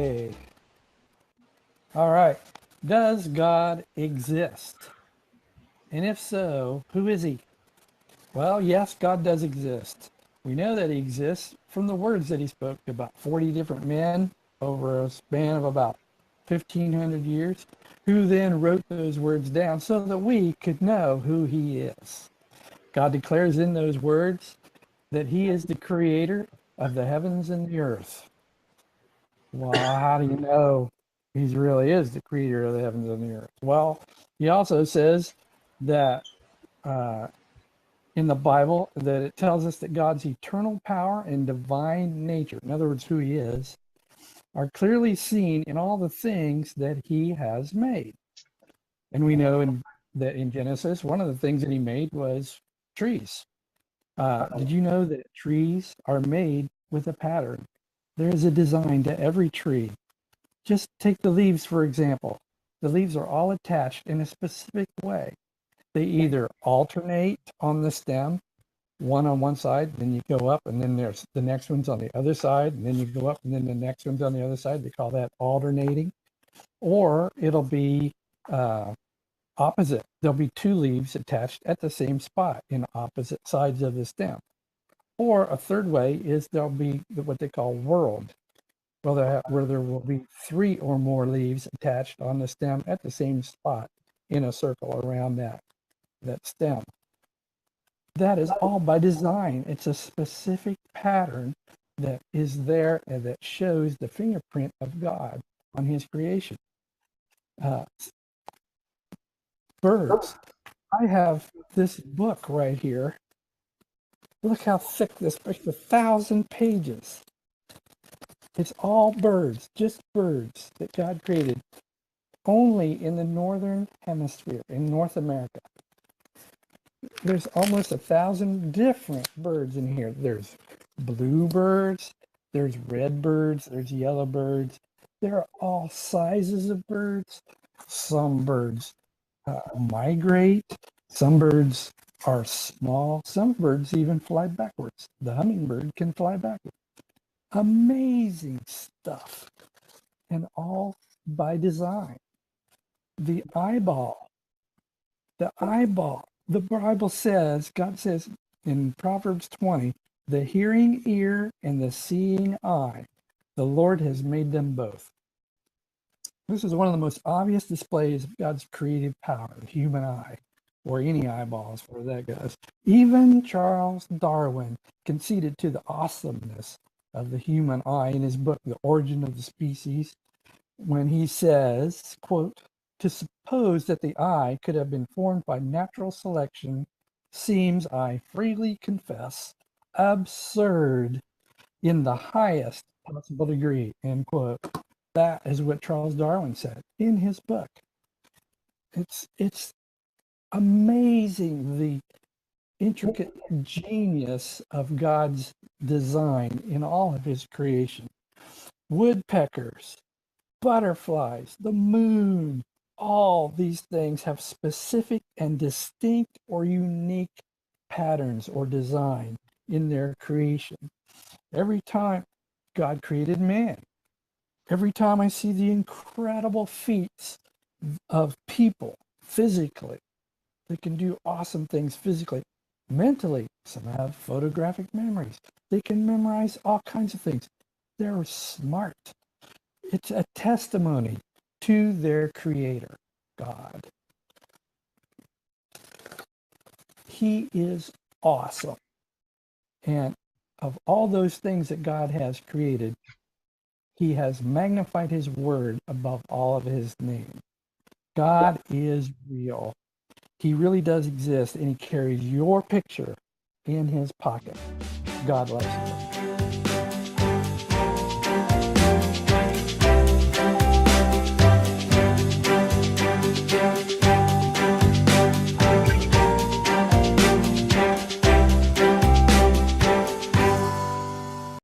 Okay. All right. Does God exist? And if so, who is he? Well, yes, God does exist. We know that he exists from the words that he spoke to about 40 different men over a span of about 1,500 years, who then wrote those words down so that we could know who he is. God declares in those words that he is the creator of the heavens and the earth. Well, how do you know he really is the creator of the heavens and the earth? Well, he also says that uh, in the Bible that it tells us that God's eternal power and divine nature, in other words, who he is, are clearly seen in all the things that he has made. And we know that in Genesis, one of the things that he made was trees. Did you know that trees are made with a pattern? There is a design to every tree. Just take the leaves, for example. The leaves are all attached in a specific way. They either alternate on the stem, one on one side, then you go up, and then there's the next one's on the other side, and then you go up, and then the next one's on the other side. They call that alternating. Or it'll be opposite. There'll be two leaves attached at the same spot in opposite sides of the stem. Or a third way is there'll be what they call whorled, where there will be three or more leaves attached on the stem at the same spot in a circle around that stem. That is all by design. It's a specific pattern that is there and that shows the fingerprint of God on his creation. Birds. I have this book right here. Look how thick this book is, 1,000 pages. It's all birds, just birds that God created only in the northern hemisphere, in North America. There's almost 1,000 different birds in here. There's bluebirds, there's red birds, there's yellow birds. There are all sizes of birds. Some birds migrate. Some birds are small. Some birds even fly backwards. The hummingbird can fly backwards. Amazing stuff, and all by design. The eyeball, the Bible says, God says in Proverbs 20, the hearing ear and the seeing eye, the Lord has made them both. This is one of the most obvious displays of God's creative power, the human eye, or any eyeball as far as that goes. Even Charles Darwin conceded to the awesomeness of the human eye in his book, The Origin of the Species, when he says, quote, to suppose that the eye could have been formed by natural selection seems, I freely confess, absurd in the highest possible degree, end quote. That is what Charles Darwin said in his book. It's amazing, the intricate genius of God's design in all of his creation. Woodpeckers, butterflies, the moon, all these things have specific and distinct or unique patterns or design in their creation. Every time God created man, every time I see the incredible feats of people physically, they can do awesome things physically. Mentally, some have photographic memories. They can memorize all kinds of things. They're smart. It's a testimony to their creator, God. He is awesome. And of all those things that God has created, he has magnified his word above all of his name. God is real. He really does exist, and he carries your picture in his pocket. God loves you.